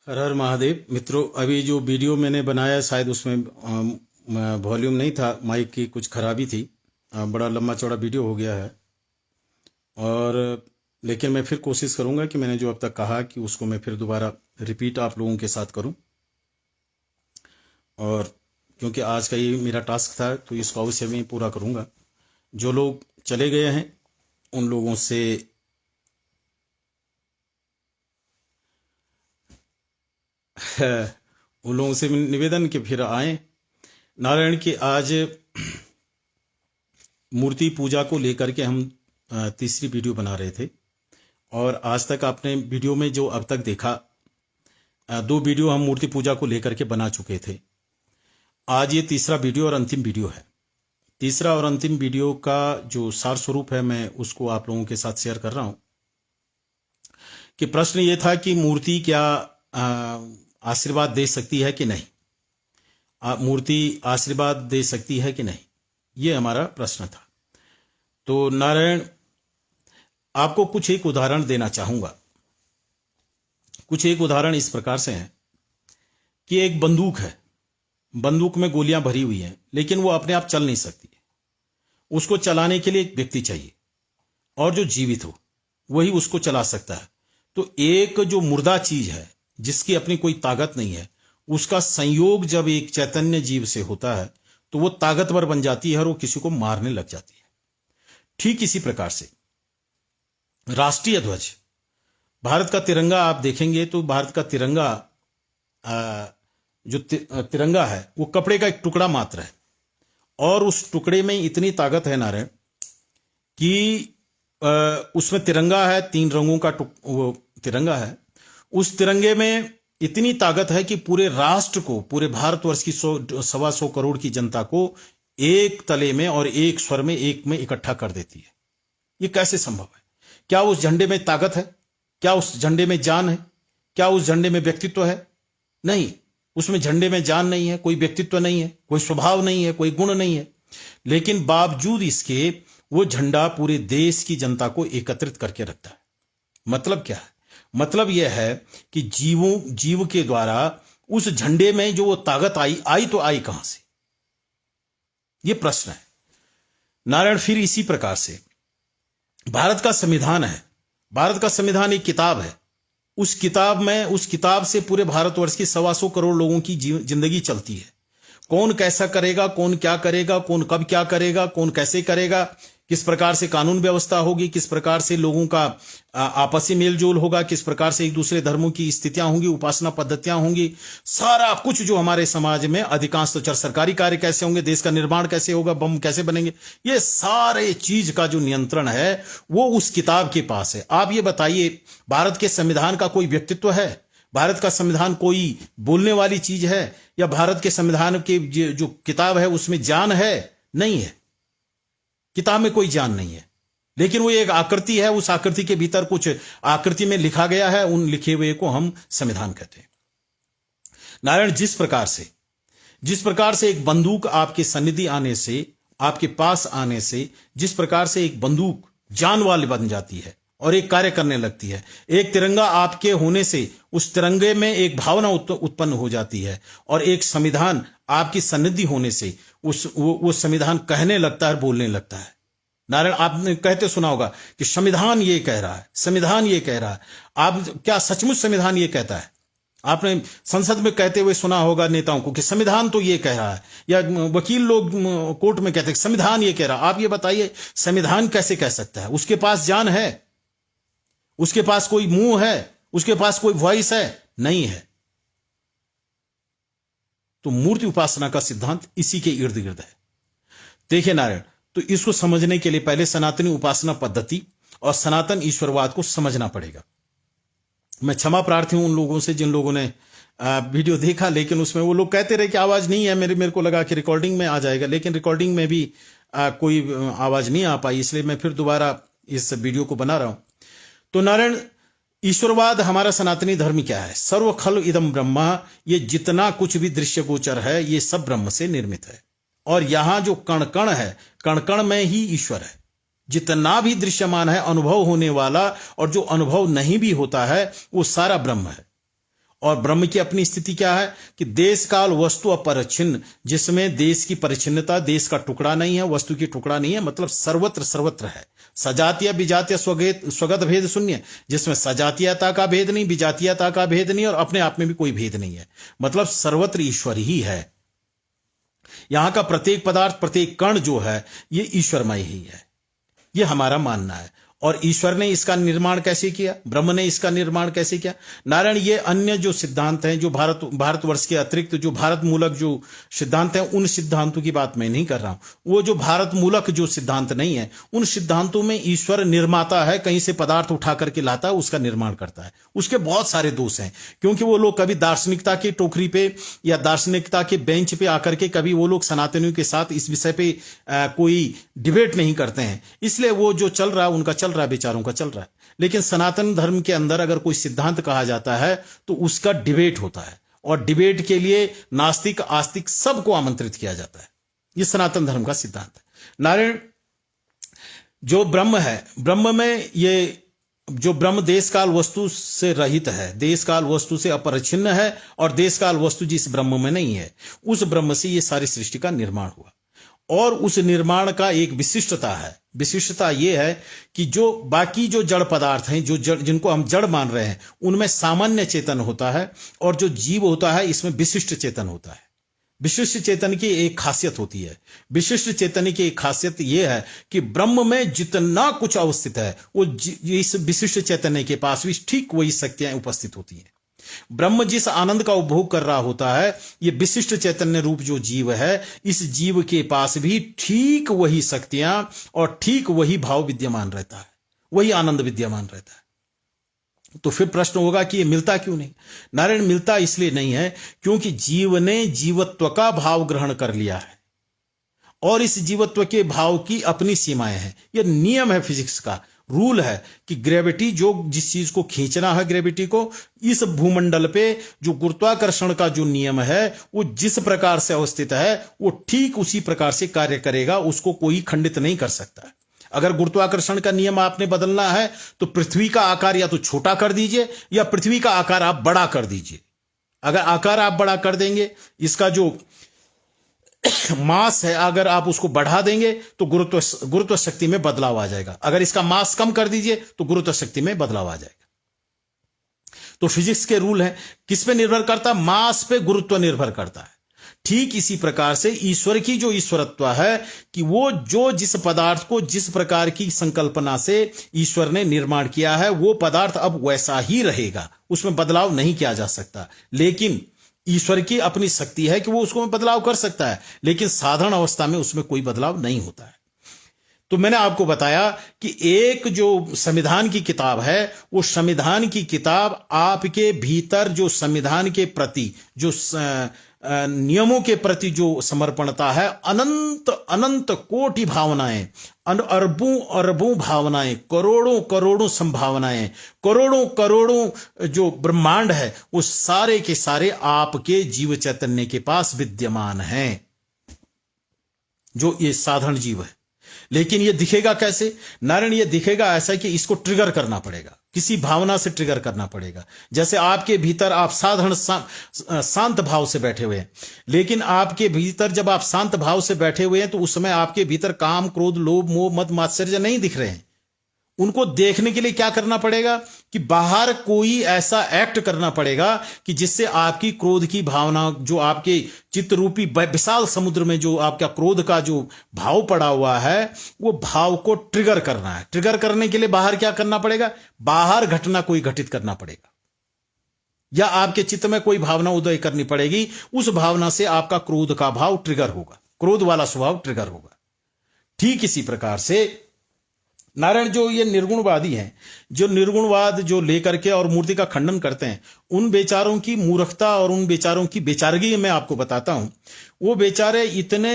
हर हर महादेव मित्रों, अभी जो वीडियो मैंने बनाया शायद उसमें वॉल्यूम नहीं था, माइक की कुछ खराबी थी। बड़ा लंबा चौड़ा वीडियो हो गया है। और लेकिन मैं फिर कोशिश करूंगा कि मैंने जो अब तक कहा कि उसको मैं फिर दोबारा रिपीट आप लोगों के साथ करूं। और क्योंकि आज का ये मेरा टास्क था तो इसको अवश्य मैं पूरा करूंगा। जो लोग चले गए हैं उन लोगों से उन लोगों से निवेदन कि फिर आए। नारायण की आज मूर्ति पूजा को लेकर के हम तीसरी वीडियो बना रहे थे। और आज तक आपने वीडियो में जो अब तक देखा, दो वीडियो हम मूर्ति पूजा को लेकर के बना चुके थे। आज ये तीसरा वीडियो और अंतिम वीडियो है। तीसरा और अंतिम वीडियो का जो सार स्वरूप है मैं उसको आप लोगों के साथ शेयर कर रहा हूं। कि प्रश्न ये था कि मूर्ति क्या आशीर्वाद दे सकती है कि नहीं, मूर्ति आशीर्वाद दे सकती है कि नहीं, ये हमारा प्रश्न था। तो नारायण, आपको कुछ एक उदाहरण देना चाहूंगा। कुछ एक उदाहरण इस प्रकार से है कि एक बंदूक है, बंदूक में गोलियां भरी हुई हैं, लेकिन वो अपने आप चल नहीं सकती। उसको चलाने के लिए एक व्यक्ति चाहिए और जो जीवित हो वही उसको चला सकता है। तो एक जो मुर्दा चीज है जिसकी अपनी कोई ताकत नहीं है, उसका संयोग जब एक चैतन्य जीव से होता है तो वो ताकतवर बन जाती है और वो किसी को मारने लग जाती है। ठीक इसी प्रकार से राष्ट्रीय ध्वज, भारत का तिरंगा आप देखेंगे तो भारत का तिरंगा जो तिरंगा है वो कपड़े का एक टुकड़ा मात्र है। और उस टुकड़े में इतनी ताकत है नारायण कि उसमें तिरंगा है, 3 रंगों का वो तिरंगा है। उस तिरंगे में इतनी ताकत है कि पूरे राष्ट्र को, पूरे भारतवर्ष की 125 करोड़ की जनता को एक तले में और एक स्वर में, एक में इकट्ठा कर देती है। ये कैसे संभव है? क्या उस झंडे में ताकत है? क्या उस झंडे में जान है? क्या उस झंडे में व्यक्तित्व है? नहीं, उसमें झंडे में जान नहीं है, कोई व्यक्तित्व नहीं है, कोई स्वभाव नहीं है, कोई गुण नहीं है। लेकिन बावजूद इसके वो झंडा पूरे देश की जनता को एकत्रित करके रखता है। मतलब क्या है? मतलब यह है कि जीव के द्वारा उस झंडे में जो वो ताकत आई तो आई कहां से? ये प्रश्न है नारायण। फिर इसी प्रकार से भारत का संविधान है। भारत का संविधान एक किताब है। उस किताब से पूरे भारतवर्ष की 125 करोड़ लोगों की जिंदगी चलती है। कौन कैसा करेगा, कौन क्या करेगा, कौन कब क्या करेगा, कौन कैसे करेगा, किस प्रकार से कानून व्यवस्था होगी, किस प्रकार से लोगों का आपसी मेलजोल होगा, किस प्रकार से एक दूसरे धर्मों की स्थितियां होंगी, उपासना पद्धतियां होंगी, सारा कुछ जो हमारे समाज में अधिकांश तो सरकारी कार्य कैसे होंगे, देश का निर्माण कैसे होगा, बम कैसे बनेंगे, ये सारे चीज का जो नियंत्रण है वो उस किताब के पास है। आप ये बताइए, भारत के संविधान का कोई व्यक्तित्व है? भारत का संविधान कोई बोलने वाली चीज है? या भारत के संविधान के जो किताब है उसमें जान है? नहीं है, किताब में कोई जान नहीं है। लेकिन वो एक आकृति है, उस आकृति के भीतर कुछ आकृति में लिखा गया है, उन लिखे हुए को हम संविधान कहते हैं। नारायण, जिस प्रकार से एक बंदूक आपके सन्निधि आने से, आपके पास आने से, जिस प्रकार से एक बंदूक जान वाली बन जाती है और एक कार्य करने लगती है, एक तिरंगा आपके होने से उस तिरंगे में एक भावना उत्पन्न हो जाती है, और एक संविधान आपकी सन्निधि होने से वो संविधान कहने लगता है, बोलने लगता है। नारायण, आपने कहते सुना होगा कि संविधान ये कह रहा है, संविधान ये कह रहा है। आप क्या सचमुच संविधान ये कहता है? आपने संसद में कहते हुए सुना होगा नेताओं को कि संविधान तो ये कह रहा है, या वकील लोग कोर्ट में कहते हैं संविधान ये कह रहा है। आप ये बताइए, संविधान कैसे कह सकता है? उसके पास जान है? उसके पास कोई मुंह है? उसके पास कोई वॉइस है? नहीं है। तो मूर्ति उपासना का सिद्धांत इसी के इर्द गिर्द है। देखिए नारायण, तो इसको समझने के लिए पहले सनातनी उपासना पद्धति और सनातन ईश्वरवाद को समझना पड़ेगा। मैं क्षमा प्रार्थी हूं उन लोगों से जिन लोगों ने वीडियो देखा, लेकिन उसमें वो लोग कहते रहे कि आवाज नहीं है। मेरे को लगा कि रिकॉर्डिंग में आ जाएगा, लेकिन रिकॉर्डिंग में भी कोई आवाज नहीं आ पाई, इसलिए मैं फिर दोबारा इस वीडियो को बना रहा हूं। तो नारायण, ईश्वरवाद हमारा सनातनी धर्म क्या है? सर्व खल इदम ब्रह्मा, ये जितना कुछ भी दृश्य गोचर है ये सब ब्रह्म से निर्मित है। और यहां जो कण कण है, कण कण में ही ईश्वर है। जितना भी दृश्यमान है, अनुभव होने वाला और जो अनुभव नहीं भी होता है, वो सारा ब्रह्म है। और ब्रह्म की अपनी स्थिति क्या है कि देश काल वस्तु अपरिच्छिन्न, जिसमें देश की परिच्छिन्नता, देश का टुकड़ा नहीं है, वस्तु की टुकड़ा नहीं है, मतलब सर्वत्र सर्वत्र है। सजातीय विजातीय स्वगत भेद शून्य, जिसमें सजातीयता का भेद नहीं, विजातीयता का भेद नहीं, और अपने आप में भी कोई भेद नहीं है, मतलब सर्वत्र ईश्वर ही है। यहां का प्रत्येक पदार्थ, प्रत्येक कण जो है ये ईश्वरमय ही है, ये हमारा मानना है। और ईश्वर ने इसका निर्माण कैसे किया, ब्रह्म ने इसका निर्माण कैसे किया? नारायण, ये अन्य जो सिद्धांत हैं, जो भारतवर्ष के अतिरिक्त जो भारत मूलक जो सिद्धांत हैं, उन सिद्धांतों की बात मैं नहीं कर रहा हूं। वो जो भारत मूलक जो सिद्धांत नहीं है, उन सिद्धांतों में ईश्वर निर्माता है, कहीं से पदार्थ उठा करके लाता है, उसका निर्माण करता है। उसके बहुत सारे दोष हैं, क्योंकि वो लोग कभी दार्शनिकता की टोकरी पे या दार्शनिकता के बेंच पे आकर के कभी वो लोग सनातनियों के साथ इस विषय पे कोई डिबेट नहीं करते हैं। इसलिए वो जो चल रहा है उनका चल रहा है, विचारों का चल रहा है। लेकिन सनातन धर्म के अंदर अगर कोई सिद्धांत कहा जाता है तो उसका डिबेट होता है, और डिबेट के लिए नास्तिक आस्तिक सबको आमंत्रित किया जाता है। ये सनातन धर्म का सिद्धांत है। नारायण, जो ब्रह्म है, ब्रह्म में ये जो ब्रह्म देश काल वस्तु से रहित है, देश काल वस्तु से अपरिच्छिन्न है, और देश काल वस्तु जिस ब्रह्म में नहीं है, उस ब्रह्म से ये सारी सृष्टि का निर्माण हुआ। और उस निर्माण का एक विशिष्टता है। विशिष्टता यह है कि जो बाकी जो जड़ पदार्थ हैं, जो जड़, जिनको हम जड़ मान रहे हैं, उनमें सामान्य चेतन होता है, और जो जीव होता है इसमें विशिष्ट चेतन होता है। विशिष्ट चेतन की एक खासियत होती है। विशिष्ट चेतन की एक खासियत यह है कि ब्रह्म में जितना कुछ अवस्थित है, वो इस विशिष्ट चैतन्य के पास भी ठीक वही शक्तियां उपस्थित होती हैं। ब्रह्म जिस आनंद का उपभोग कर रहा होता है, ये विशिष्ट चैतन्य रूप जो जीव है, इस जीव के पास भी ठीक वही शक्तियां और ठीक वही भाव विद्यमान रहता है, वही आनंद विद्यमान रहता है। तो फिर प्रश्न होगा कि ये मिलता क्यों नहीं? नारायण, मिलता इसलिए नहीं है क्योंकि जीव ने जीवत्व का भाव ग्रहण कर लिया है, और इस जीवत्व के भाव की अपनी सीमाएं हैं। यह नियम है, फिजिक्स का रूल है कि ग्रेविटी, जो जिस चीज को खींचना है ग्रेविटी को, इस भूमंडल पे जो गुरुत्वाकर्षण का जो नियम है, वो जिस प्रकार से अवस्थित है, वो ठीक उसी प्रकार से कार्य करेगा, उसको कोई खंडित नहीं कर सकता है। अगर गुरुत्वाकर्षण का नियम आपने बदलना है तो पृथ्वी का आकार या तो छोटा कर दीजिए, या पृथ्वी का आकार आप बड़ा कर दीजिए। अगर आकार आप बड़ा कर देंगे, इसका जो मास है अगर आप उसको बढ़ा देंगे तो गुरुत्व शक्ति में बदलाव आ जाएगा। अगर इसका मास कम कर दीजिए तो गुरुत्व शक्ति में बदलाव आ जाएगा। तो फिजिक्स के रूल है, किस पे निर्भर करता? मास पे गुरुत्व निर्भर करता है। ठीक इसी प्रकार से ईश्वर की जो ईश्वरत्व है कि वो जो जिस पदार्थ को जिस प्रकार की संकल्पना से ईश्वर ने निर्माण किया है, वो पदार्थ अब वैसा ही रहेगा, उसमें बदलाव नहीं किया जा सकता। लेकिन ईश्वर की अपनी शक्ति है कि वो उसको बदलाव कर सकता है, लेकिन साधारण अवस्था में उसमें कोई बदलाव नहीं होता है। तो मैंने आपको बताया कि एक जो संविधान की किताब है, वो संविधान की किताब आपके भीतर जो संविधान के प्रति, जो नियमों के प्रति जो समर्पणता है, अनंत अनंत कोटि भावनाएं, अरबों अरबों भावनाएं, करोड़ों करोड़ों संभावनाएं, करोड़ों करोड़ों जो ब्रह्मांड है, वो सारे के सारे आपके जीव चैतन्य के पास विद्यमान हैं, जो ये साधारण जीव है। लेकिन ये दिखेगा कैसे? नारायण, ये दिखेगा ऐसा कि इसको ट्रिगर करना पड़ेगा, किसी भावना से ट्रिगर करना पड़ेगा। जैसे आपके भीतर आप साधारण शांत भाव से बैठे हुए हैं, लेकिन आपके भीतर जब आप शांत भाव से बैठे हुए हैं तो उस समय आपके भीतर काम, क्रोध, लोभ, मोह, मद, मात्सर्य नहीं दिख रहे हैं। उनको देखने के लिए क्या करना पड़ेगा कि बाहर कोई ऐसा एक्ट करना पड़ेगा कि जिससे आपकी क्रोध की भावना, जो आपके चित्त रूपी विशाल समुद्र में जो आपका क्रोध का जो भाव पड़ा हुआ है, वो भाव को ट्रिगर करना है। ट्रिगर करने के लिए बाहर क्या करना पड़ेगा? बाहर घटना कोई घटित करना पड़ेगा, या आपके चित्त में कोई भावना उदय करनी पड़ेगी। उस भावना से आपका क्रोध का भाव ट्रिगर होगा, क्रोध वाला स्वभाव ट्रिगर होगा। ठीक इसी प्रकार से नारायण, जो ये निर्गुणवादी हैं, जो निर्गुणवाद जो लेकर के और मूर्ति का खंडन करते हैं, उन बेचारों की मूर्खता और उन बेचारों की बेचारगी मैं आपको बताता हूं। वो बेचारे इतने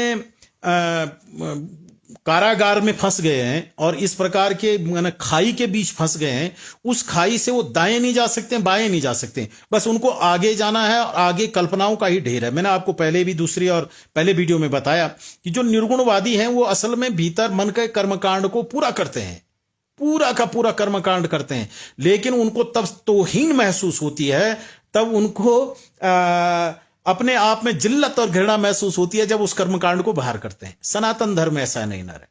कारागार में फंस गए हैं और इस प्रकार के खाई के बीच फंस गए हैं। उस खाई से वो दाएं नहीं जा सकते, बाएं नहीं जा सकते, बस उनको आगे जाना है, और आगे कल्पनाओं का ही ढेर है। मैंने आपको पहले भी दूसरी और पहले वीडियो में बताया कि जो निर्गुणवादी हैं वो असल में भीतर मन के कर्मकांड को पूरा करते हैं, पूरा का पूरा कर्मकांड करते हैं, लेकिन उनको तब तौहीन महसूस होती है, तब उनको अपने आप में जिल्लत और घृणा महसूस होती है जब उस कर्मकांड को बाहर करते हैं। सनातन धर्म ऐसा नहीं ना रहे।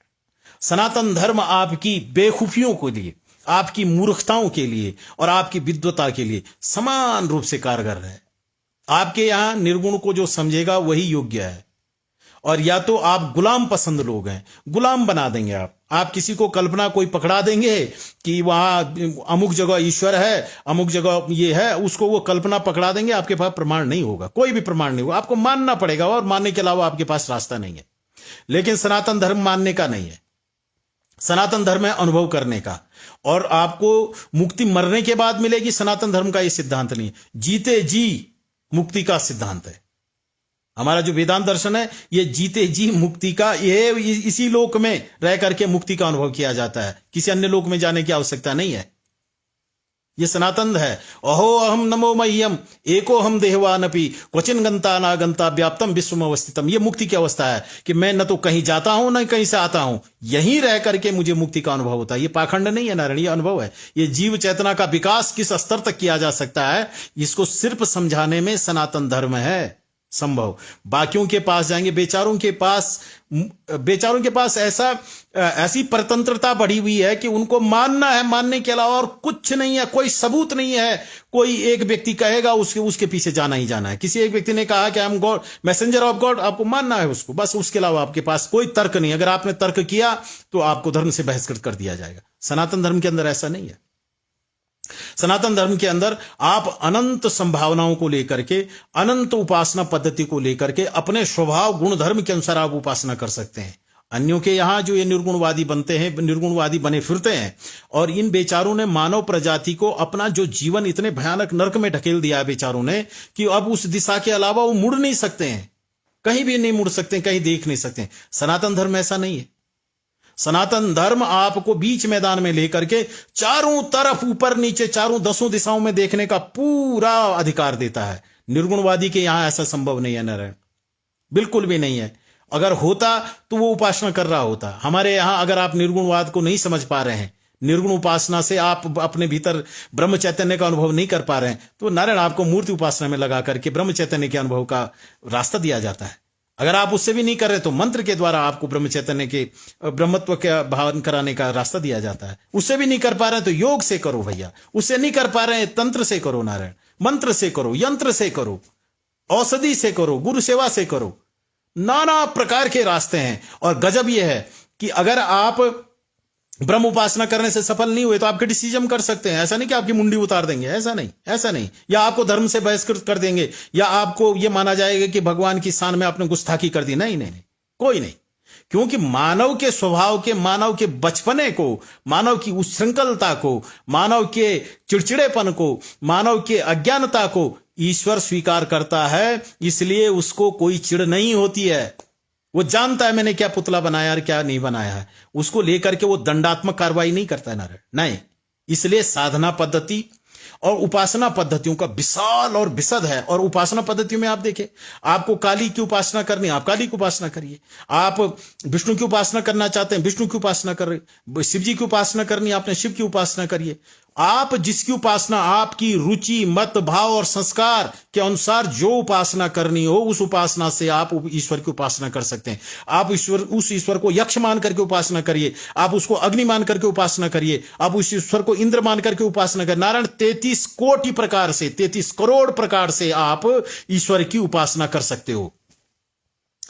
सनातन धर्म आपकी बेखूफियों के लिए, आपकी मूर्खताओं के लिए और आपकी विद्वता के लिए समान रूप से कारगर है। आपके यहां निर्गुण को जो समझेगा वही योग्य है। और या तो आप गुलाम पसंद लोग हैं, गुलाम बना देंगे आप किसी को कल्पना कोई पकड़ा देंगे कि वहां अमुक जगह ईश्वर है, अमुक जगह ये है, उसको वो कल्पना पकड़ा देंगे। आपके पास प्रमाण नहीं होगा, कोई भी प्रमाण नहीं होगा, आपको मानना पड़ेगा और मानने के अलावा आपके पास रास्ता नहीं है। लेकिन सनातन धर्म मानने का नहीं है। सनातन धर्म है अनुभव करने का, और आपको मुक्ति मरने के बाद मिलेगी। सनातन धर्म का यह सिद्धांत नहीं है, जीते जी मुक्ति का सिद्धांत है। हमारा जो वेदांत दर्शन है ये जीते जी मुक्ति का, ये इसी लोक में रह करके मुक्ति का अनुभव किया जाता है, किसी अन्य लोक में जाने की आवश्यकता नहीं है। ये सनातन है। अहो अहम नमो मह्यम एको हम देहवानपि क्वचिन गंता ना गंता व्याप्तम विश्वम अवस्थितम। ये मुक्ति की अवस्था है कि मैं न तो कहीं जाता हूं न कहीं से आता हूं, यहीं रह करके मुझे मुक्ति का अनुभव होता है। ये पाखंड नहीं है नारायण, ये अनुभव है। ये जीव चेतना का विकास किस स्तर तक किया जा सकता है, इसको सिर्फ समझाने में सनातन धर्म है संभव। बाकियों के पास जाएंगे, बेचारों के पास ऐसी परतंत्रता बढ़ी हुई है कि उनको मानना है, मानने के अलावा और कुछ नहीं है, कोई सबूत नहीं है। कोई एक व्यक्ति कहेगा उसके पीछे जाना ही जाना है। किसी एक व्यक्ति ने कहा कि I am God, messenger of God, आपको मानना है उसको, बस। उसके अलावा आपके पास कोई तर्क नहीं। अगर आपने तर्क किया तो आपको धर्म से बहिष्कृत कर दिया जाएगा। सनातन धर्म के अंदर ऐसा नहीं है। सनातन धर्म के अंदर आप अनंत संभावनाओं को लेकर के, अनंत उपासना पद्धति को लेकर के अपने स्वभाव गुण धर्म के अनुसार आप उपासना कर सकते हैं। अन्यों के यहां जो ये निर्गुणवादी बनते हैं, निर्गुणवादी बने फिरते हैं, और इन बेचारों ने मानव प्रजाति को अपना जो जीवन इतने भयानक नरक में ढकेल दिया है बेचारों ने, कि अब उस दिशा के अलावा वो मुड़ नहीं सकते हैं, कहीं भी नहीं मुड़ सकते, कहीं देख नहीं सकते। सनातन धर्म ऐसा नहीं है। सनातन धर्म आपको बीच मैदान में लेकर के चारों तरफ ऊपर नीचे चारों 10 दिशाओं में देखने का पूरा अधिकार देता है। निर्गुणवादी के यहां ऐसा संभव नहीं है नारायण, बिल्कुल भी नहीं है। अगर होता तो वो उपासना कर रहा होता। हमारे यहां अगर आप निर्गुणवाद को नहीं समझ पा रहे हैं, निर्गुण उपासना से आप अपने भीतर ब्रह्म चैतन्य का अनुभव नहीं कर पा रहे हैं, तो नारायण आपको मूर्ति उपासना में लगा करके ब्रह्म चैतन्य के अनुभव का रास्ता दिया जाता है। अगर आप उससे भी नहीं कर रहे तो मंत्र के द्वारा आपको ब्रह्म चैतन्य के ब्रह्मत्व का भावन कराने का रास्ता दिया जाता है। उससे भी नहीं कर पा रहे हैं तो योग से करो भैया। उससे नहीं कर पा रहे हैं तंत्र से करो नारायण, मंत्र से करो, यंत्र से करो, औषधि से करो, गुरु सेवा से करो। नाना प्रकार के रास्ते हैं। और गजब यह है कि अगर आप ब्रह्म उपासना करने से सफल नहीं हुए तो आप क्रिटिसिज्म कर सकते हैं। ऐसा नहीं कि आपकी मुंडी उतार देंगे, ऐसा नहीं, ऐसा नहीं। या आपको धर्म से बहिष्कृत कर देंगे, या आपको यह माना जाएगा कि भगवान की शान में आपने गुस्ताखी कर दी। नहीं नहीं नहीं, कोई नहीं। क्योंकि मानव के स्वभाव के, मानव के बचपने को, मानव की उच्छृंखलता को, मानव के चिड़चिड़ेपन को, मानव के अज्ञानता को ईश्वर स्वीकार करता है। इसलिए उसको कोई चिड़ नहीं होती है। वो जानता है मैंने क्या पुतला बनाया और क्या नहीं बनाया है। उसको लेकर के वो दंडात्मक कार्रवाई नहीं करता है नारायण, नहीं। इसलिए साधना पद्धति और उपासना पद्धतियों का विशाल और विशद है। और उपासना पद्धतियों में आप देखें, आपको काली की उपासना करनी, आप काली की उपासना करिए। आप विष्णु की उपासना करना चाहते हैं, विष्णु की उपासना कर रहे। शिव जी की उपासना करनी, आपने शिव की उपासना करिए। आप जिसकी उपासना, आपकी रुचि, मत, भाव और संस्कार के अनुसार जो उपासना करनी हो, उस उपासना से आप ईश्वर की उपासना कर सकते हैं। आप उस ईश्वर को यक्ष मान करके उपासना करिए, आप उसको अग्नि मान करके उपासना करिए, आप उस ईश्वर को इंद्र मान करके उपासना करिए। नारायण 33 कोटि प्रकार से, 33 करोड़ प्रकार से आप ईश्वर की उपासना कर सकते हो।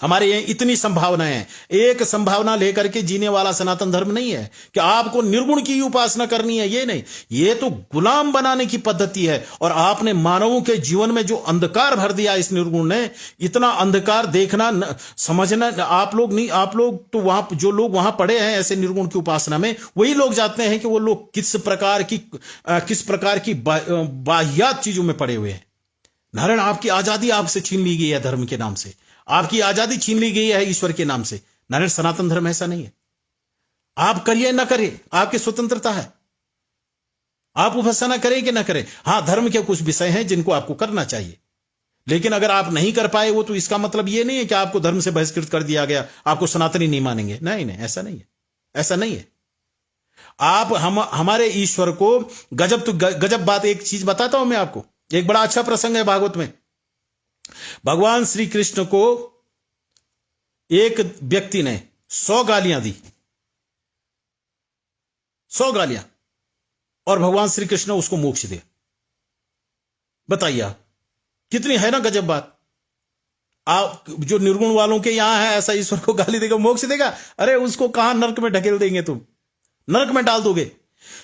हमारे यहां इतनी संभावनाएं हैं। एक संभावना लेकर के जीने वाला सनातन धर्म नहीं है कि आपको निर्गुण की उपासना करनी है, ये नहीं। ये तो गुलाम बनाने की पद्धति है। और आपने मानवों के जीवन में जो अंधकार भर दिया इस निर्गुण ने, इतना अंधकार देखना, समझना, आप लोग नहीं, आप लोग तो वहां जो लोग वहां पड़े हैं ऐसे निर्गुण की उपासना में, वही लोग जानते हैं कि वो लोग किस प्रकार की बाह्यात चीजों में पड़े हुए हैं। नारायण आपकी आजादी आपसे छीन ली गई है धर्म के नाम से, आपकी आजादी छीन ली गई है ईश्वर के नाम से। नारायण सनातन धर्म ऐसा नहीं है। आप करिए ना करिए, आपकी स्वतंत्रता है। आप उपासना करें कि ना करें। हां, धर्म के कुछ विषय हैं जिनको आपको करना चाहिए, लेकिन अगर आप नहीं कर पाए वो तो इसका मतलब ये नहीं है कि आपको धर्म से बहिष्कृत कर दिया गया, आपको सनातनी नहीं मानेंगे। नहीं नहीं, ऐसा नहीं है, ऐसा नहीं है। आप हमारे ईश्वर को गजब बात एक चीज बताता हूं मैं आपको। एक बड़ा अच्छा प्रसंग है भागवत में। भगवान श्री कृष्ण को एक व्यक्ति ने 100 गालियां दी, 100 गालियां, और भगवान श्री कृष्ण उसको मोक्ष दिया। बताइए आप, कितनी है ना गजब बात। आप जो निर्गुण वालों के यहां है, ऐसा ईश्वर को गाली देगा मोक्ष देगा? अरे उसको कहां नरक में ढकेल देंगे, तुम नरक में डाल दोगे।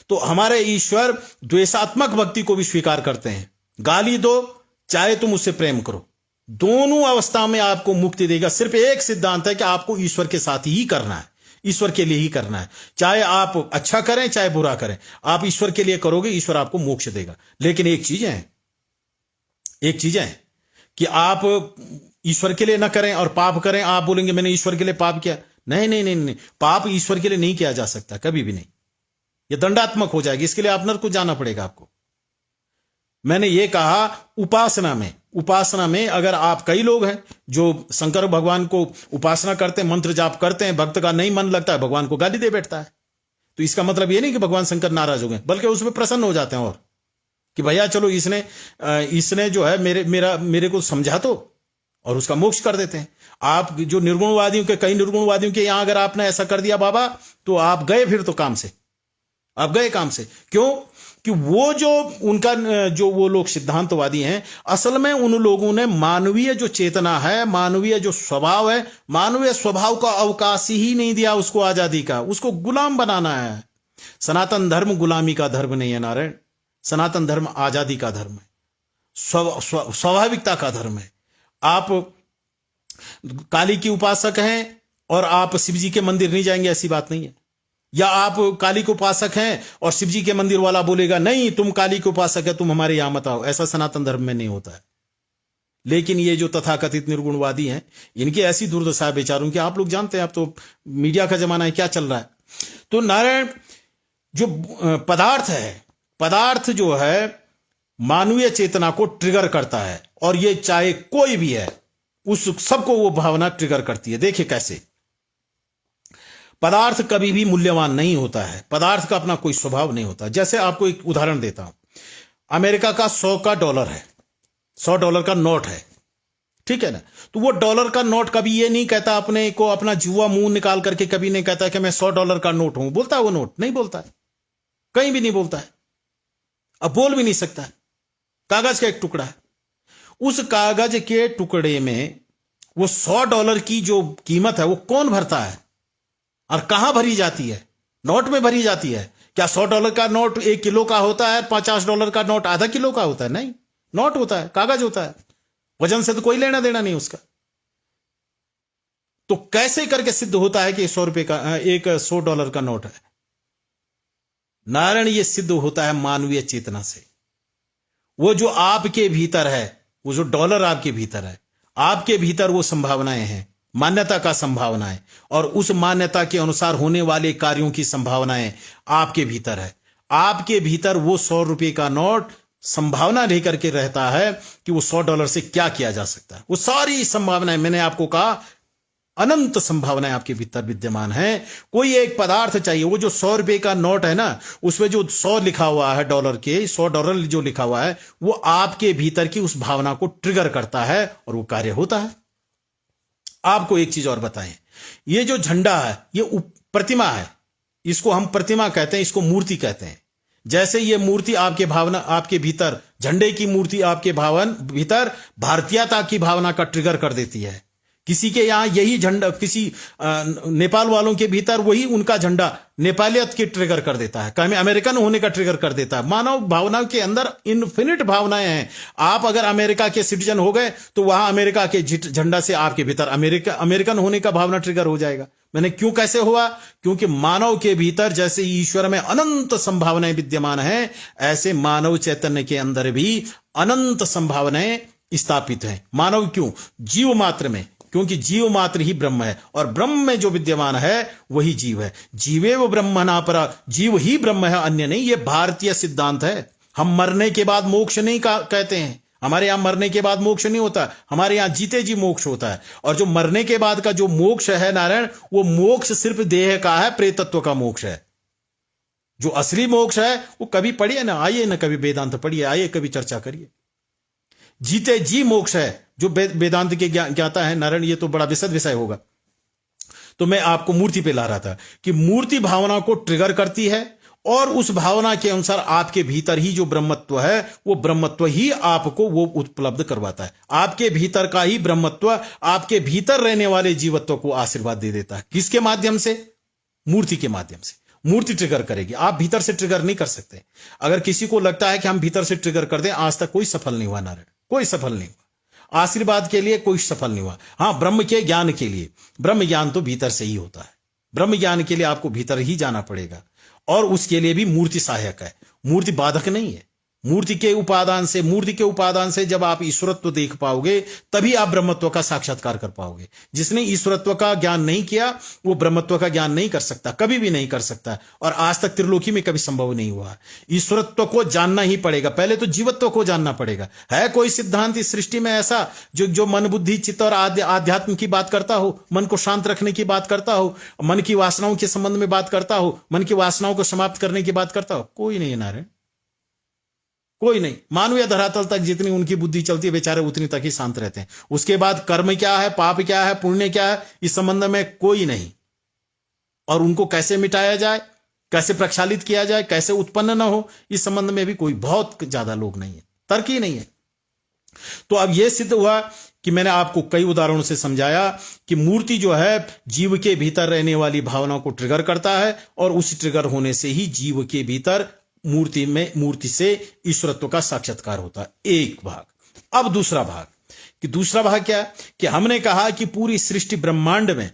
तो हमारे ईश्वर द्वेषात्मक भक्ति को भी स्वीकार करते हैं। गाली दो चाहे तुम उससे प्रेम करो, दोनों अवस्था में आपको मुक्ति देगा। सिर्फ एक सिद्धांत है कि आपको ईश्वर के साथ ही करना है, ईश्वर के लिए ही करना है। चाहे आप अच्छा करें चाहे बुरा करें, आप ईश्वर के लिए करोगे, ईश्वर आपको मोक्ष देगा। लेकिन एक चीज है कि आप ईश्वर के लिए ना करें और पाप करें। आप बोलेंगे मैंने ईश्वर के लिए पाप किया, नहीं नहीं नहीं नहीं, पाप ईश्वर के लिए नहीं किया जा सकता, कभी भी नहीं। यह दंडात्मक हो जाएगी, इसके लिए आप नरक को जाना पड़ेगा आपको। मैंने ये कहा उपासना में अगर आप, कई लोग हैं जो शंकर भगवान को उपासना करते हैं, मंत्र जाप करते हैं, भक्त का नहीं मन लगता है, भगवान को गाली दे बैठता है। तो इसका मतलब ये नहीं कि भगवान शंकर नाराज हो गए, बल्कि उसमें प्रसन्न हो जाते हैं और कि भैया चलो इसने जो है मेरे को समझा तो, और उसका मोक्ष कर देते हैं। आप जो निर्गुणवादियों के, कई निर्गुणवादियों के यहां अगर आपने ऐसा कर दिया बाबा, तो आप गए, फिर तो काम से आप गए काम से। क्यों? कि वो जो उनका जो वो लोग सिद्धांतवादी हैं, असल में उन लोगों ने मानवीय जो चेतना है, मानवीय जो स्वभाव है, मानवीय स्वभाव का अवकाश ही नहीं दिया उसको आजादी का। उसको गुलाम बनाना है। सनातन धर्म गुलामी का धर्म नहीं है नारायण, सनातन धर्म आजादी का धर्म है, स्वाभाविकता का धर्म है। आप काली की उपासक हैं और आप शिव जी के मंदिर नहीं जाएंगे, ऐसी बात नहीं है। या आप काली के उपासक हैं और शिव जी के मंदिर वाला बोलेगा नहीं तुम काली के उपासक है, तुम हमारे यहां मत आओ, ऐसा सनातन धर्म में नहीं होता है। लेकिन ये जो तथाकथित निर्गुणवादी हैं, इनकी ऐसी दुर्दशा है बेचारों की, आप लोग जानते हैं, आप तो मीडिया का जमाना है, क्या चल रहा है। तो नारायण, जो पदार्थ जो है मानवीय चेतना को ट्रिगर करता है, और ये चाहे कोई भी है, उस सबको वो भावना ट्रिगर करती है। देखिए कैसे पदार्थ कभी भी मूल्यवान नहीं होता है, पदार्थ का अपना कोई स्वभाव नहीं होता। जैसे आपको एक उदाहरण देता हूं, अमेरिका का 100 का डॉलर है, $100 का नोट है, ठीक है ना। तो वो डॉलर का नोट कभी ये नहीं कहता अपने को, अपना जुआ मुंह निकाल करके कभी नहीं कहता कि मैं $100 का नोट हूं। बोलता है वो नोट? नहीं बोलता है, कहीं भी नहीं बोलता है, अब बोल भी नहीं सकता है। कागज का एक टुकड़ा है, उस कागज के टुकड़े में वो $100 की जो कीमत है वो कौन भरता है और कहां भरी जाती है? नोट में भरी जाती है। क्या $100 का नोट 1 किलो का होता है? $50 का नोट आधा किलो का होता है? नहीं, नोट होता है, कागज होता है, वजन से तो कोई लेना देना नहीं उसका। तो कैसे करके सिद्ध होता है कि $100 का, एक $100 का नोट है? नारायण, ये सिद्ध होता है मानवीय चेतना से। वो जो आपके भीतर है, वो जो डॉलर आपके भीतर है, आपके भीतर वो संभावनाएं हैं, मान्यता का संभावनाएं, और उस मान्यता के अनुसार होने वाले कार्यों की संभावनाएं आपके भीतर है। आपके भीतर वो $100 का नोट संभावना लेकर के रहता है कि वो $100 से क्या किया जा सकता है। वो सारी संभावनाएं, मैंने आपको कहा अनंत संभावनाएं आपके भीतर विद्यमान है। कोई एक पदार्थ चाहिए, वो जो $100 का नोट है ना, उसमें जो 100 लिखा हुआ है, डॉलर के $100 जो लिखा हुआ है, वो आपके भीतर की उस भावना को ट्रिगर करता है और वो कार्य होता है। आपको एक चीज और बताएं, ये जो झंडा है ये प्रतिमा है, इसको हम प्रतिमा कहते हैं, इसको मूर्ति कहते हैं। जैसे ये मूर्ति आपके भावना, आपके भीतर झंडे की मूर्ति आपके भीतर भारतीयता की भावना का ट्रिगर कर देती है। किसी के यहां यही झंडा, किसी नेपाल वालों के भीतर वही उनका झंडा नेपालियत की ट्रिगर कर देता है, कहीं अमेरिकन होने का ट्रिगर कर देता है। मानव भावना के अंदर इन्फिनिट भावनाएं हैं। आप अगर अमेरिका के सिटीजन हो गए तो वहां अमेरिका के झंडा से आपके भीतर अमेरिकन होने का भावना ट्रिगर हो जाएगा। मैंने क्यों, कैसे हुआ? क्योंकि मानव के भीतर जैसे ईश्वर में अनंत संभावनाएं विद्यमान है, ऐसे मानव चैतन्य के अंदर भी अनंत संभावनाएं स्थापित हैं। मानव क्यों? जीव मात्र में, क्योंकि जीव मात्र ही ब्रह्म है, और ब्रह्म में जो विद्यमान है वही जीव है। जीवेव ब्रह्मणा परा, जीव ही ब्रह्म है, अन्य नहीं। ये भारतीय सिद्धांत है। हम मरने के बाद मोक्ष नहीं कहते हैं, हमारे यहां मरने के बाद मोक्ष नहीं होता, हमारे यहां जीते जी मोक्ष होता है। और जो मरने के बाद का जो मोक्ष है नारायण, वो मोक्ष सिर्फ देह का है, प्रेतत्व का मोक्ष है। जो असली मोक्ष है वो कभी पढ़िए ना, आइए ना कभी वेदांत पढ़िए, आइए कभी चर्चा करिए। जीते जी मोक्ष है। जो वेदांत के ज्ञाता है नारायण, ये तो बड़ा विशद विषय होगा। तो मैं आपको मूर्ति पे ला रहा था कि मूर्ति भावना को ट्रिगर करती है, और उस भावना के अनुसार आपके भीतर ही जो ब्रह्मत्व है, वो ब्रह्मत्व ही आपको वो उपलब्ध करवाता है। आपके भीतर का ही ब्रह्मत्व आपके भीतर रहने वाले जीवत्व को आशीर्वाद दे देता है। किसके माध्यम से? मूर्ति के माध्यम से। मूर्ति ट्रिगर करेगी, आप भीतर से ट्रिगर नहीं कर सकते। अगर किसी को लगता है कि हम भीतर से ट्रिगर कर दें, आज तक कोई सफल नहीं हुआ नारायण, कोई सफल नहीं हुआ। आशीर्वाद के लिए कोई सफल नहीं हुआ। हां, ब्रह्म के ज्ञान के लिए, ब्रह्म ज्ञान तो भीतर से ही होता है। ब्रह्म ज्ञान के लिए आपको भीतर ही जाना पड़ेगा, और उसके लिए भी मूर्ति सहायक है, मूर्ति बाधक नहीं है। मूर्ति के उपादान से जब आप ईश्वरत्व देख पाओगे, तभी आप ब्रह्मत्व का साक्षात्कार कर पाओगे। जिसने ईश्वरत्व का ज्ञान नहीं किया, वो ब्रह्मत्व का ज्ञान नहीं कर सकता, कभी भी नहीं कर सकता, और आज तक त्रिलोकी में कभी संभव नहीं हुआ। ईश्वरत्व को जानना ही पड़ेगा, पहले तो जीवत्व को जानना पड़ेगा। है कोई सिद्धांत इस सृष्टि में ऐसा जो मन, बुद्धि, चित्त और आध्यात्म की बात करता हो, मन को शांत रखने की बात करता हो, मन की वासनाओं के संबंध में बात करता हो, मन की वासनाओं को समाप्त करने की बात करता हो? कोई नहीं है नारायण, कोई नहीं। मानव या धरातल तक जितनी उनकी बुद्धि चलती है, बेचारे उतनी तक ही शांत रहते हैं। उसके बाद कर्म क्या है, पाप क्या है, पुण्य क्या है, इस संबंध में कोई नहीं। और उनको कैसे मिटाया जाए, कैसे प्रक्षालित किया जाए, कैसे उत्पन्न न हो, इस संबंध में भी कोई बहुत ज्यादा लोग नहीं है, तर्क ही नहीं है। तो अब यह सिद्ध हुआ कि मैंने आपको कई उदाहरणों से समझाया कि मूर्ति जो है जीव के भीतर रहने वाली भावना को ट्रिगर करता है, और उस ट्रिगर होने से ही जीव के भीतर मूर्ति से ईश्वरत्व का साक्षात्कार होता है। एक भाग। अब दूसरा भाग क्या है कि हमने कहा कि पूरी सृष्टि ब्रह्मांड में,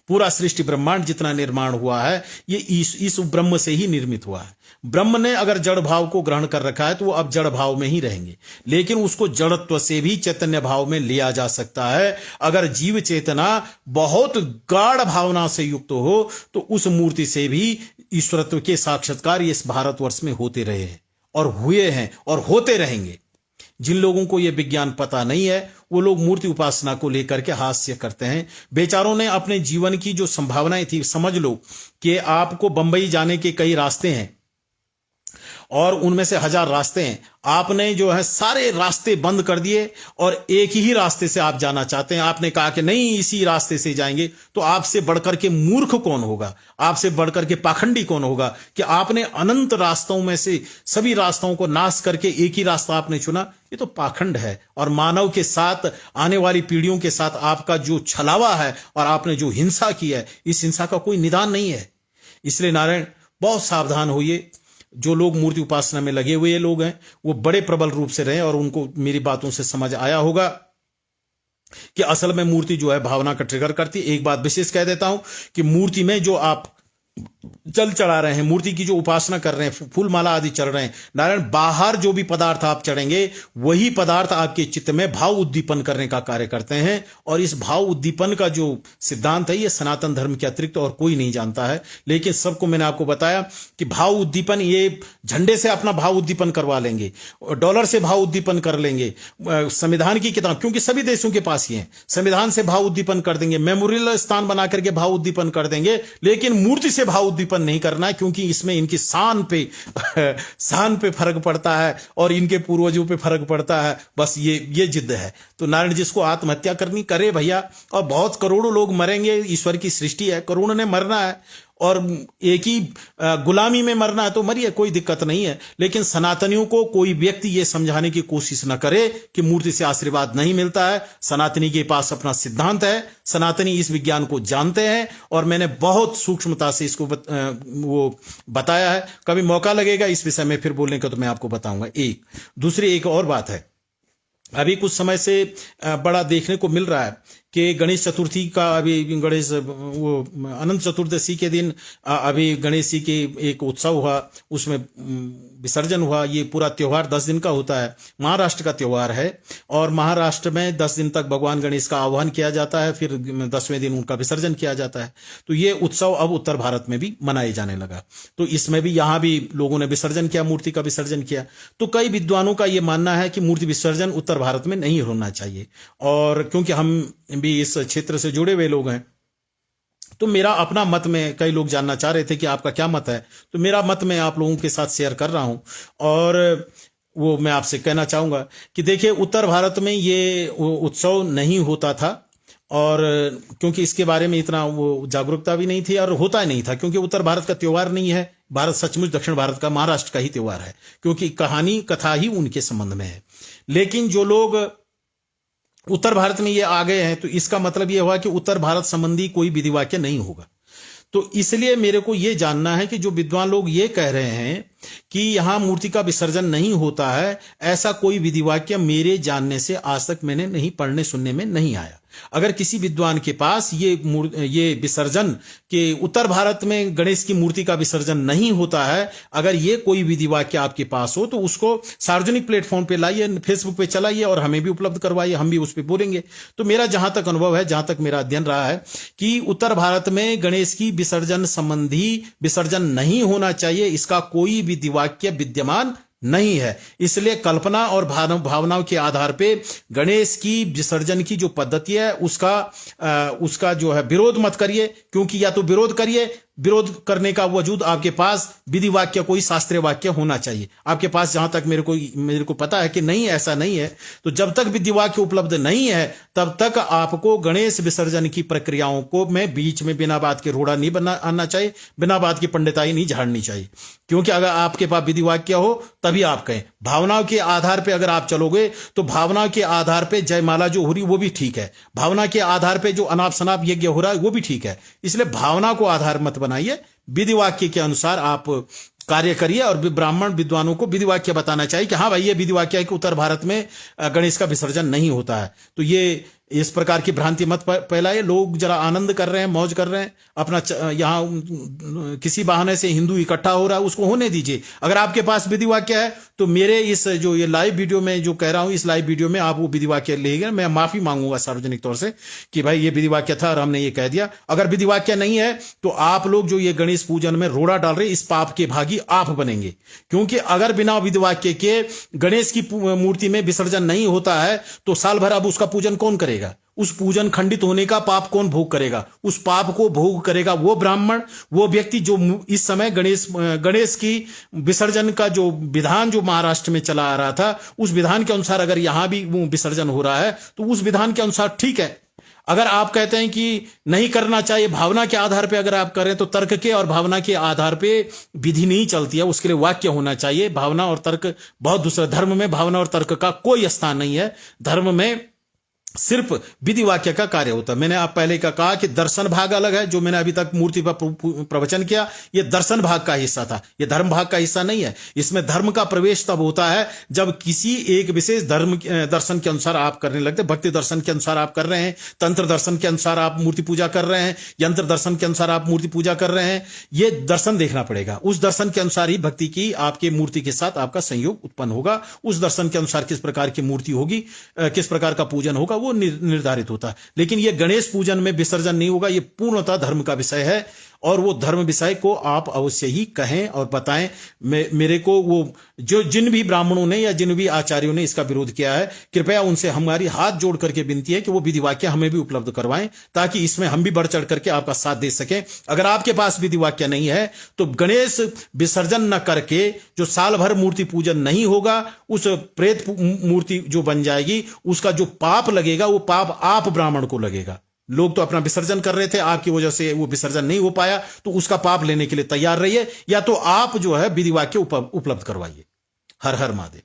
पूरा सृष्टि ब्रह्मांड जितना निर्माण हुआ है, ये इस ब्रह्म से ही निर्मित हुआ है। ब्रह्म ने अगर जड़ भाव को ग्रहण कर रखा है, तो वो अब जड़ भाव में ही रहेंगे, लेकिन उसको जड़त्व से भी चैतन्य भाव में लिया जा सकता है। अगर जीव चेतना बहुत गाढ़ भावना से युक्त हो, तो उस मूर्ति से भी ईश्वरत्व के साक्षात्कार इस भारतवर्ष में होते रहे हैं, और हुए हैं, और होते रहेंगे। जिन लोगों को यह विज्ञान पता नहीं है, वो लोग मूर्ति उपासना को लेकर के हास्य करते हैं। बेचारों ने अपने जीवन की जो संभावनाएं थी, समझ लो कि आपको बंबई जाने के कई रास्ते हैं, और उनमें से 1000 रास्ते हैं। आपने जो है सारे रास्ते बंद कर दिए, और एक ही रास्ते से आप जाना चाहते हैं। आपने कहा कि नहीं, इसी रास्ते से जाएंगे। तो आपसे बढ़कर के मूर्ख कौन होगा, आपसे बढ़कर के पाखंडी कौन होगा कि आपने अनंत रास्तों में से सभी रास्तों को नाश करके एक ही रास्ता आपने चुना? ये तो पाखंड है, और मानव के साथ, आने वाली पीढ़ियों के साथ आपका जो छलावा है, और आपने जो हिंसा की है, इस हिंसा का कोई निदान नहीं है। इसलिए नारायण, बहुत सावधान होइए। जो लोग मूर्ति उपासना में लगे हुए लोग हैं, वो बड़े प्रबल रूप से रहें, और उनको मेरी बातों से समझ आया होगा कि असल में मूर्ति जो है भावना का ट्रिगर करती है। एक बात विशेष कह देता हूं कि मूर्ति में जो आप जल चढ़ा रहे हैं, मूर्ति की जो उपासना कर रहे हैं, फूल माला आदि चढ़ रहे हैं, नारायण, बाहर जो भी पदार्थ आप चढ़ेंगे, वही पदार्थ आपके चित्त में भाव उद्दीपन करने का कार्य करते हैं। और इस भाव उद्दीपन का जो सिद्धांत है, ये सनातन धर्म के अतिरिक्त और कोई नहीं जानता है। लेकिन सबको मैंने आपको बताया कि भाव उद्दीपन, ये झंडे से अपना भाव उद्दीपन करवा लेंगे, डॉलर से भाव उद्दीपन कर लेंगे, संविधान की किताब, क्योंकि सभी देशों के पास ही है, संविधान से भाव उद्दीपन कर देंगे, मेमोरियल स्थान बना करके भाव उद्दीपन कर देंगे, लेकिन मूर्ति से भाव उद्दीपन नहीं करना है, क्योंकि इसमें इनकी शान पे फर्क पड़ता है, और इनके पूर्वजों पे फर्क पड़ता है। बस ये जिद है। तो नारायण, जिसको आत्महत्या करनी करे भैया, और बहुत करोड़ों लोग मरेंगे, ईश्वर की सृष्टि है, करोड़ों ने मरना है, और एक ही गुलामी में मरना है तो मरिए, कोई दिक्कत नहीं है। लेकिन सनातनियों को कोई व्यक्ति ये समझाने की कोशिश न करे कि मूर्ति से आशीर्वाद नहीं मिलता है। सनातनी के पास अपना सिद्धांत है, सनातनी इस विज्ञान को जानते हैं, और मैंने बहुत सूक्ष्मता से इसको वो बताया है। कभी मौका लगेगा इस विषय में फिर बोलने का, तो मैं आपको बताऊंगा। दूसरी एक और बात है, अभी कुछ समय से बड़ा देखने को मिल रहा है कि गणेश चतुर्थी का, अभी गणेश वो अनंत चतुर्दशी के दिन अभी गणेश जी के एक उत्सव हुआ, उसमें विसर्जन हुआ। ये पूरा त्योहार 10 दिन का होता है, महाराष्ट्र का त्योहार है, और महाराष्ट्र में 10 दिन तक भगवान गणेश का आह्वान किया जाता है, फिर 10वें दिन उनका विसर्जन किया जाता है। तो ये उत्सव अब उत्तर भारत में भी मनाए जाने लगा। तो इसमें भी, यहाँ भी लोगों ने विसर्जन किया, मूर्ति का विसर्जन किया। तो कई विद्वानों का यह मानना है कि मूर्ति विसर्जन उत्तर भारत में नहीं होना चाहिए, और क्योंकि हम भी इस क्षेत्र से जुड़े हुए लोग हैं, तो मेरा अपना मत में, कई लोग जानना चाह रहे थे कि आपका क्या मत है, तो मेरा मत मैं आप लोगों के साथ शेयर कर रहा हूं। और वो मैं आपसे कहना चाहूंगा कि देखिए, उत्तर भारत में ये उत्सव नहीं होता था, और क्योंकि इसके बारे में इतना वो जागरूकता भी नहीं थी और होता ही नहीं था, क्योंकि उत्तर भारत का त्योहार नहीं है। भारत सचमुच दक्षिण भारत का, महाराष्ट्र का ही त्योहार है, क्योंकि कहानी कथा ही उनके संबंध में है। लेकिन जो लोग उत्तर भारत में ये आ गए हैं, तो इसका मतलब ये हुआ कि उत्तर भारत संबंधी कोई विधि वाक्य नहीं होगा। तो इसलिए मेरे को यह जानना है कि जो विद्वान लोग ये कह रहे हैं कि यहां मूर्ति का विसर्जन नहीं होता है, ऐसा कोई विधि वाक्य मेरे जानने से आज तक मैंने नहीं पढ़ने सुनने में नहीं आया। अगर किसी विद्वान के पास ये विसर्जन के उत्तर भारत में गणेश की मूर्ति का विसर्जन नहीं होता है, अगर ये कोई विधि वाक्य आपके पास हो तो उसको सार्वजनिक प्लेटफॉर्म पे लाइए, फेसबुक पे चलाइए और हमें भी उपलब्ध करवाइए, हम भी उस पर बोलेंगे। तो मेरा जहां तक अनुभव है, जहां तक मेरा अध्ययन रहा है कि उत्तर भारत में गणेश की विसर्जन संबंधी विसर्जन नहीं होना चाहिए, इसका कोई विधि वाक्य विद्यमान नहीं है। इसलिए कल्पना और भावनाओं के आधार पे गणेश की विसर्जन की जो पद्धति है उसका जो है विरोध मत करिए, क्योंकि या तो विरोध करिए, विरोध करने का वजूद आपके पास विधि वाक्य कोई शास्त्रीय वाक्य होना चाहिए। आपके पास जहां तक मेरे को पता है कि नहीं, ऐसा नहीं है। तो जब तक विधि वाक्य उपलब्ध नहीं है तब तक आपको गणेश विसर्जन की प्रक्रियाओं को में बीच में बिना बात के रोड़ा नहीं आना चाहिए, बिना बात की पंडिताई नहीं झाड़नी चाहिए। क्योंकि अगर आपके पास विधि वाक्य हो तभी आप कहें। भावनाओं के आधार पर अगर आप चलोगे तो भावनाओं के आधार पर जयमाला जो हो रही वो भी ठीक है, भावना के आधार पर जो अनाप शनाप यज्ञ हो रहा है वो भी ठीक है। इसलिए भावना को आधार मत बनाइए, विधि वाक्य के अनुसार आप कार्य करिए। और ब्राह्मण विद्वानों को विधि वाक्य बताना चाहिए कि हाँ भाई, ये विधि वाक्य है कि उत्तर भारत में गणेश का विसर्जन नहीं होता है। तो ये इस प्रकार की भ्रांति मत फैलाइए। लोग जरा आनंद कर रहे हैं, मौज कर रहे हैं, अपना यहाँ किसी बहाने से हिंदू इकट्ठा हो रहा है, उसको होने दीजिए। अगर आपके पास विधि वाक्य है तो मेरे इस जो ये लाइव वीडियो में जो कह रहा हूं, इस लाइव वीडियो में आप वो विधि वाक्य ले गए, मैं माफी मांगूंगा सार्वजनिक तौर से कि भाई ये विधि वाक्य था और हमने ये कह दिया। अगर विधि वाक्य नहीं है तो आप लोग जो ये गणेश पूजन में रोड़ा डाल रहे, इस पाप के भागी आप बनेंगे। क्योंकि अगर बिना विधि वाक्य के गणेश की मूर्ति में विसर्जन नहीं होता है तो साल भर अब उसका पूजन कौन करेगा? उस पूजन खंडित होने का पाप कौन भोग करेगा? उस पाप को भोग करेगा वो ब्राह्मण, वो व्यक्ति जो इस समय गणेश की विसर्जन का जो विधान जो महाराष्ट्र में चला आ रहा था, उस विधान के अनुसार अगर यहां भी वो विसर्जन हो रहा है तो उस विधान के अनुसार ठीक है। अगर आप कहते हैं कि नहीं करना चाहिए, भावना के आधार पे अगर आप करें तो तर्क के और भावना के आधार पे विधि नहीं चलती है, उसके लिए वाक्य होना चाहिए। भावना और तर्क बहुत दूसरा, धर्म में भावना और तर्क का कोई स्थान नहीं है। धर्म में सिर्फ विधि वाक्य का कार्य होता है। मैंने आप पहले का कहा कि दर्शन भाग अलग है, जो मैंने अभी तक मूर्ति पर प्रवचन किया, यह दर्शन भाग का हिस्सा था, यह धर्म भाग का हिस्सा नहीं है। इसमें धर्म का प्रवेश तब होता है जब किसी एक विशेष धर्म दर्शन के अनुसार आप करने लगते। भक्ति दर्शन के अनुसार आप कर रहे हैं, तंत्र दर्शन के अनुसार आप मूर्ति पूजा कर रहे हैं, यंत्र दर्शन के अनुसार आप मूर्ति पूजा कर रहे हैं, यह दर्शन देखना पड़ेगा। उस दर्शन के अनुसार ही भक्ति की आपके मूर्ति के साथ आपका संयोग उत्पन्न होगा। उस दर्शन के अनुसार किस प्रकार की मूर्ति होगी, किस प्रकार का पूजन होगा, वो निर्धारित होता है। लेकिन यह गणेश पूजन में विसर्जन नहीं होगा, यह पूर्णतः धर्म का विषय है और वो धर्म विषय को आप अवश्य ही कहें और बताएं। मेरे को वो जो जिन भी ब्राह्मणों ने या जिन भी आचार्यों ने इसका विरोध किया है, कृपया उनसे हमारी हाथ जोड़ करके विनती है कि वो विधि वाक्य हमें भी उपलब्ध करवाएं, ताकि इसमें हम भी बढ़ चढ़ करके आपका साथ दे सकें। अगर आपके पास विधि वाक्य नहीं है तो गणेश विसर्जन न करके जो साल भर मूर्ति पूजन नहीं होगा, उस प्रेत मूर्ति जो बन जाएगी, उसका जो पाप लगेगा वो पाप आप ब्राह्मण को लगेगा। लोग तो अपना विसर्जन कर रहे थे, आपकी वजह से वो विसर्जन नहीं हो पाया, तो उसका पाप लेने के लिए तैयार रहिए, या तो आप जो है विधि वाक्य उपलब्ध करवाइए। हर हर महादेव।